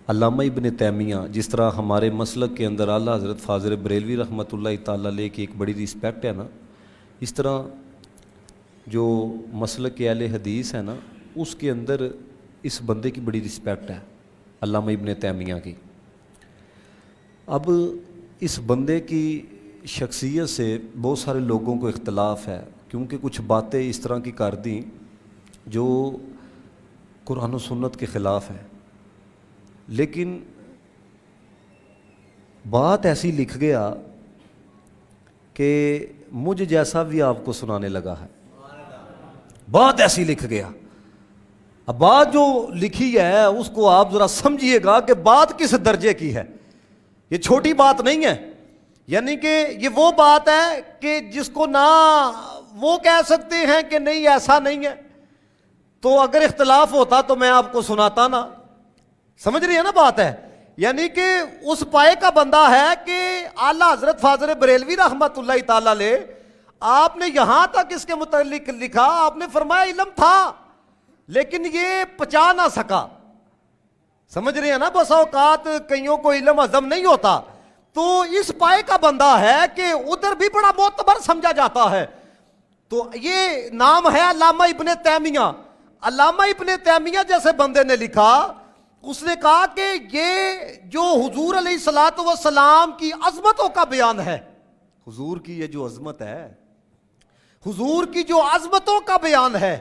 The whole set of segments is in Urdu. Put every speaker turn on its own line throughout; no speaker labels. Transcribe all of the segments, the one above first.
علامہ ابن تیمیہ جس طرح ہمارے مسلک کے اندر اعلیٰ حضرت فاضل بریلوی رحمۃ اللہ تعالیٰ علیہ کی ایک بڑی رسپیکٹ ہے نا، اس طرح جو مسلک کے اہل حدیث ہے نا اس کے اندر اس بندے کی بڑی رسپیکٹ ہے، علامہ ابن تیمیہ کی۔ اب اس بندے کی شخصیت سے بہت سارے لوگوں کو اختلاف ہے، کیونکہ کچھ باتیں اس طرح کی کر دیں جو قرآن و سنت کے خلاف ہے، لیکن بات ایسی لکھ گیا کہ مجھ جیسا بھی آپ کو سنانے لگا ہے، بات ایسی لکھ گیا۔ اب بات جو لکھی ہے اس کو آپ ذرا سمجھیے گا کہ بات کس درجے کی ہے، یہ چھوٹی بات نہیں ہے، یعنی کہ یہ وہ بات ہے کہ جس کو نہ وہ کہہ سکتے ہیں کہ نہیں ایسا نہیں ہے، تو اگر اختلاف ہوتا تو میں آپ کو سناتا نا، سمجھ رہی ہے نا بات ہے، یعنی کہ اس پائے کا بندہ ہے کہ اعلیٰ حضرت فاضل بریلوی رحمۃ اللہ تعالی علیہ، آپ نے یہاں تک اس کے متعلق لکھا، آپ نے فرمایا علم تھا لیکن یہ پچا نہ سکا، سمجھ رہے ہیں نا، بس اوقات کئیوں کو علم ہضم نہیں ہوتا، تو اس پائے کا بندہ ہے کہ ادھر بھی بڑا معتبر سمجھا جاتا ہے۔ تو یہ نام ہے علامہ ابن تیمیہ۔ علامہ ابن تیمیہ جیسے بندے نے لکھا، اس نے کہا کہ یہ جو حضور علیہ الصلوۃ والسلام کی عظمتوں کا بیان ہے، حضور کی یہ جو عظمت ہے، حضور کی جو عظمتوں کا بیان ہے،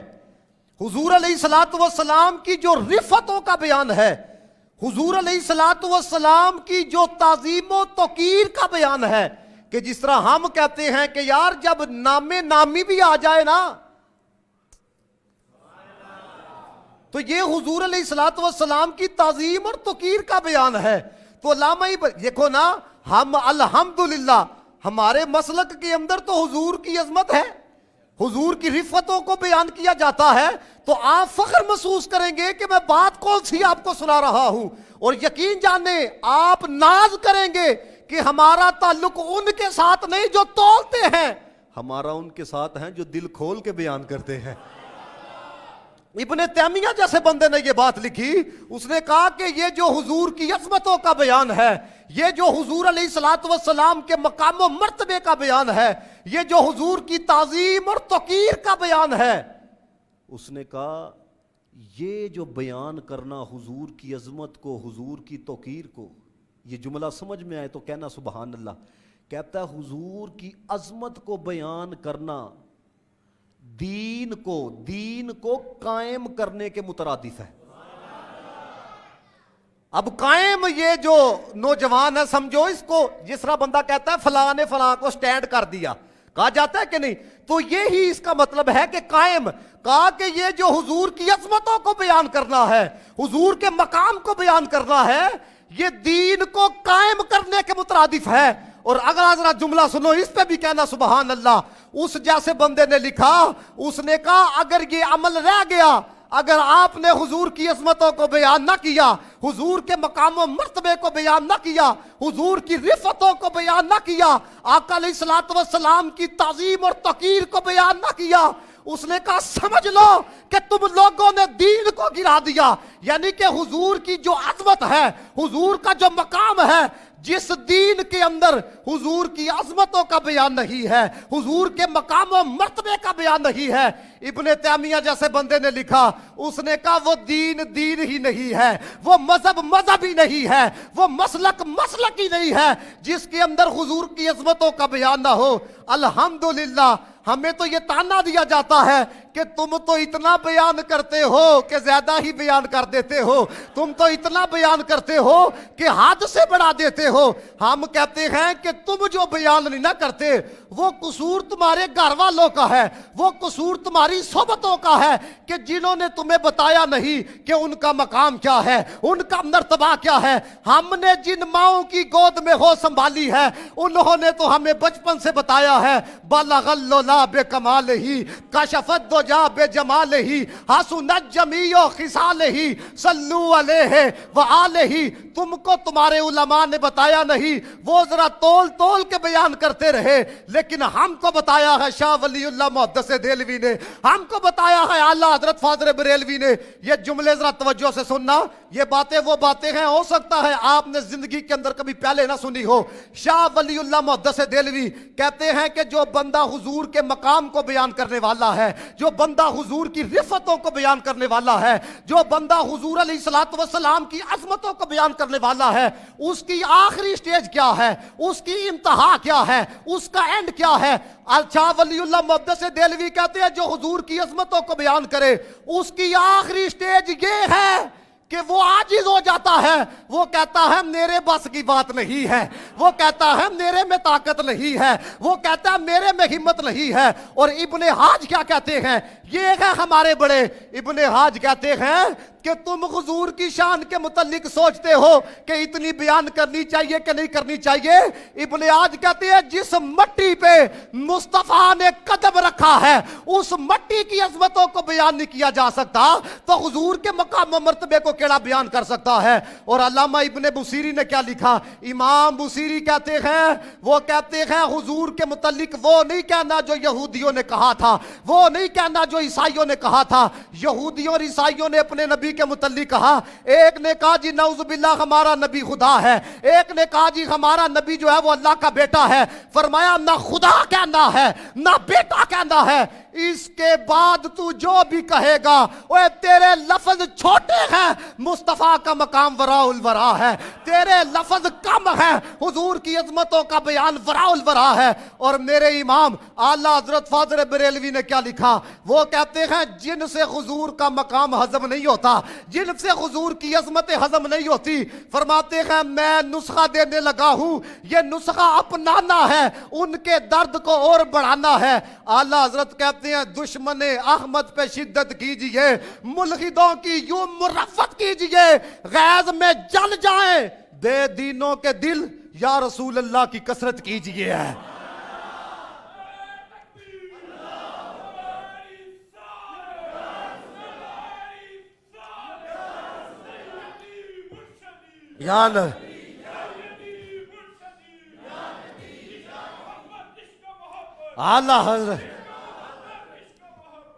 حضور علیہ الصلوۃ والسلام کی جو رفتوں کا بیان ہے، حضور علیہ الصلوۃ والسلام کی جو تعظیم و توقیر کا بیان ہے، کہ جس طرح ہم کہتے ہیں کہ یار جب نام نامی بھی آ جائے نا تو یہ حضور علیہ الصلوۃ والسلام کی تعظیم اور توقیر کا بیان ہے۔ تو علامہ دیکھو نا، ہم الحمدللہ ہمارے مسلک کے اندر تو حضور کی عظمت ہے، حضور کی رفتوں کو بیان کیا جاتا ہے، تو آپ فخر محسوس کریں گے کہ میں بات کون سی آپ کو سنا رہا ہوں، اور یقین جانیں آپ ناز کریں گے کہ ہمارا تعلق ان کے ساتھ نہیں جو تولتے ہیں، ہمارا ان کے ساتھ ہیں جو دل کھول کے بیان کرتے ہیں۔ ابن تیمیہ جیسے بندے نے یہ بات لکھی، اس نے کہا کہ یہ جو حضور کی عظمتوں کا بیان ہے، یہ جو حضور علیہ الصلوۃ والسلام کے مقام و مرتبے کا بیان ہے، یہ جو حضور کی تعظیم اور توقیر کا بیان ہے، اس نے کہا یہ جو بیان کرنا حضور کی عظمت کو، حضور کی توقیر کو، یہ جملہ سمجھ میں آئے تو کہنا سبحان اللہ۔ کہتا ہے حضور کی عظمت کو بیان کرنا دین کو قائم کرنے کے مترادف ہے۔ اب قائم یہ جو نوجوان ہے، سمجھو اس کو، جس طرح بندہ کہتا ہے فلاں نے فلاں کو سٹینڈ کر دیا، کہا جاتا ہے کہ نہیں، تو یہی اس کا مطلب ہے کہ قائم، کہا کہ یہ جو حضور کی عظمتوں کو بیان کرنا ہے، حضور کے مقام کو بیان کرنا ہے، یہ دین کو قائم کرنے کے مترادف ہے۔ اور اگر حضرات جملہ سنو، اس پہ بھی کہنا سبحان اللہ۔ اس جیسے بندے نے لکھا، اس نے کہا اگر یہ عمل رہ گیا، اگر آپ نے حضور کی عظمتوں کو بیان نہ کیا، حضور کے مقام و مرتبے کو بیان نہ کیا، حضور کی رفتوں کو بیان نہ کیا، آقا علیہ الصلوۃ والسلام کی تعظیم اور توقیر کو بیان نہ کیا، اس نے کہا سمجھ لو کہ تم لوگوں نے دین کو گرا دیا۔ یعنی کہ حضور کی جو عظمت ہے، حضور کا جو مقام ہے، جس دین کے اندر حضور کی عظمتوں کا بیان نہیں ہے، حضور کے مقام و مرتبے کا بیان نہیں ہے، ابن تیمیہ جیسے بندے نے لکھا، اس نے کہا وہ دین ہی نہیں ہے، وہ مذہب ہی نہیں ہے، وہ مسلک ہی نہیں ہے جس کے اندر حضور کی عظمتوں کا بیان نہ ہو۔ الحمدللہ ہمیں تو یہ تانا دیا جاتا ہے کہ تم تو اتنا بیان کرتے ہو کہ زیادہ ہی بیان کر دیتے ہو، تم تو اتنا بیان کرتے ہو کہ حد سے بڑھا دیتے ہو۔ ہم کہتے ہیں کہ تم جو بیان نہیں نہ کرتے، وہ قصور تمہارے گھر والوں کا ہے، وہ قصور تمہاری صحبتوں کا ہے کہ جنہوں نے تمہیں بتایا نہیں کہ ان کا مقام کیا ہے، ان کا مرتبہ کیا ہے۔ ہم نے جن ماؤں کی گود میں ہو سنبھالی ہے، انہوں نے تو ہمیں بچپن سے بتایا ہے، بلغ اللولا بے کمال ہی کشفت دو جا بے جمال ہی حسنت جمیع خصال ہی صلو علیہ وآلہ تم کو تمہارے علماء نے بتایا نہیں, وہ ذرا تول تول کے بیان کرتے رہے, لیکن ہم کو بتایا ہے شاہ ولی اللہ محدث دہلوی نے, ہم کو بتایا ہے اعلیٰ حضرت فاضل بریلوی نے. یہ جملے ذرا توجہ سے سننا, یہ باتیں وہ باتیں ہیں, ہو سکتا ہے آپ نے زندگی کے اندر کبھی پہلے نہ سنی ہو. شاہ ولی اللہ محدث دہلوی کہتے ہیں کہ جو بندہ حضور کے مقام کو بیان کرنے والا ہے, جو بندہ حضور کی رفتوں کو بیان کرنے والا ہے, جو بندہ حضور علیہ الصلوۃ والسلام کی عظمتوں کو بیان کرنے والا ہے, اس کی آخری سٹیج کیا ہے, اس کی انتہا کیا ہے, اس کا اینڈ کیا ہے. شاہ ولی اللہ محدث دہلوی کہتے ہیں جو حضور کی عظمتوں کو بیان کرے, اس کی آخری سٹیج یہ ہے کہ وہ عاجز ہو جاتا ہے. وہ کہتا ہے میرے بس کی بات نہیں ہے, وہ کہتا ہے میرے میں طاقت نہیں ہے, وہ کہتا ہے میرے میں ہمت نہیں ہے. اور ابن حاج کیا کہتے ہیں, یہ ہے ہمارے بڑے ابن حاج کہتے ہیں کہ تم حضور کی شان کے متعلق سوچتے ہو کہ اتنی بیان کرنی چاہیے کہ نہیں کرنی چاہیے. ابن حاج کہتے ہیں جس مٹی پہ مصطفیٰ نے قدم رکھا ہے اس مٹی کی عظمتوں کو بیان نہیں کیا جا سکتا, تو حضور کے مقام و مرتبے کو کیڑا بیان کر سکتا ہے. اور علامہ ابن بصیری نے کیا لکھا, امام بصیری کہتے ہیں, وہ کہتے ہیں حضور کے متعلق وہ نہیں کہنا جو یہودیوں نے کہا تھا, وہ نہیں کہنا جو عیسائیوں نے کہا تھا. یہودیوں اور عیسائیوں نے اپنے نبی کے متعلق کہا, ایک نے کہا جی نعوذ باللہ ہمارا نبی خدا ہے, ایک نے کہا جی ہمارا نبی جو ہے وہ اللہ کا بیٹا ہے. فرمایا نہ خدا کہنا ہے نہ بیٹا کہنا ہے, اس کے بعد تو جو بھی کہے گا وہ تیرے لفظ چھوٹے ہیں, مصطفیٰ کا مقام وراء الورا ہے, تیرے لفظ کم ہیں, حضور کی عظمتوں کا بیان وراء الورا ہے. اور میرے امام اعلیٰ حضرت فاضل بریلوی نے کیا لکھا, وہ کہتے ہیں جن سے حضور کا مقام ہضم نہیں ہوتا, جن سے حضور کی عظمت ہضم نہیں ہوتی, فرماتے ہیں میں نسخہ دینے لگا ہوں, یہ نسخہ اپنانا ہے, ان کے درد کو اور بڑھانا ہے. اعلیٰ حضرت کہتے ہیں دشمن احمد پہ شدت کیجئے, ملحدوں کی یوں مرفت کیجئے, غیظ میں جل جائیں بے دینوں کے دل, یا رسول اللہ کی کثرت کیجئے. یا اعلیٰ حضرت,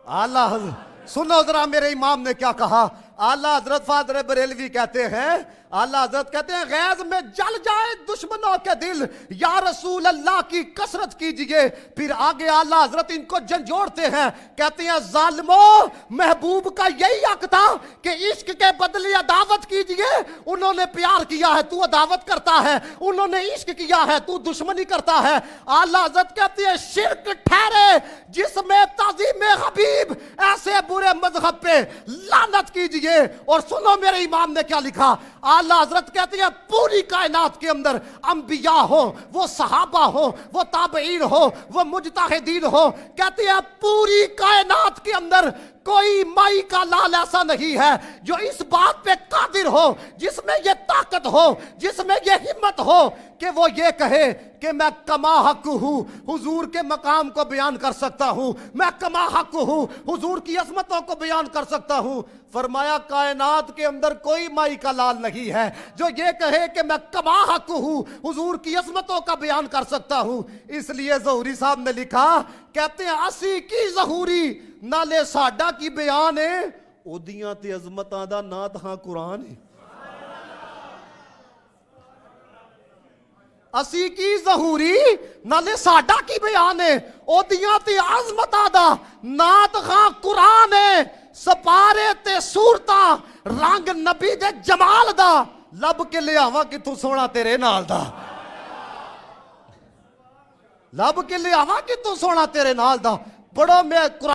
اعلیٰ حضرت سنو ذرا میرے امام نے کیا کہا. اعلیٰ حضرت فاضل بریلوی کہتے ہیں, اعلیٰ حضرت کہتے ہیں غیظ میں جل جائے دشمنوں کے دل, یا رسول اللہ کی کثرت کیجئے. پھر آگے اعلیٰ حضرت ان کو جھنجھوڑتے ہیں, کہتے ہیں ظالموں, محبوب کا یہی حق تھا کہ عشق کے بدلے عداوت کیجئے. انہوں نے پیار کیا ہے تو عداوت کرتا ہے, انہوں نے عشق کیا ہے تو دشمنی کرتا ہے. اعلیٰ حضرت کہتے ہیں شرک ٹھہرے جس میں تعظیم حبیب, ایسے برے مذہب پہ لعنت کیجئے. اور سنو میرے امام نے کیا لکھا, اعلیٰ حضرت کہتے ہیں پوری کائنات کے اندر انبیاء ہو, وہ صحابہ ہو, وہ تابعین ہو, وہ مجتہدین ہو, کہتے ہیں پوری کائنات کے اندر کوئی مائی کا لال ایسا نہیں ہے جو اس بات پہ قادر ہو, جس میں یہ طاقت ہو, جس میں یہ ہمت ہو کہ وہ یہ کہے کہ میں کما حق ہوں, حضور کے مقام کو بیان کر سکتا ہوں, میں کما حق ہوں, حضور کی عظمتوں کو بیان کر سکتا ہوں. فرمایا کائنات کے اندر کوئی مائی کا لال نہیں ہے جو یہ کہے کہ میں کما حق ہوں, حضور کی عظمتوں کا بیان کر سکتا ہوں. اس لیے ظہوری صاحب نے لکھا, کہتے ہیں اسی کی ظہوری نالے ساڈا کی بیان ہے, اودیاں تے عظمتاں دا نا تہاں قرآن ہے. اسی کی ظہوری نالے ساڈا کی بیان ہے, اودیاں تے عظمتاں دا نا تہاں قرآن ہے. سپارے تے صورتاں رنگ نبی دے جمال دا, لب کے لے آواں کتوں سونا تیرے نال دا, لب کے لے آواں کتوں سونا تیرے نال دا. پڑھو میں قرآن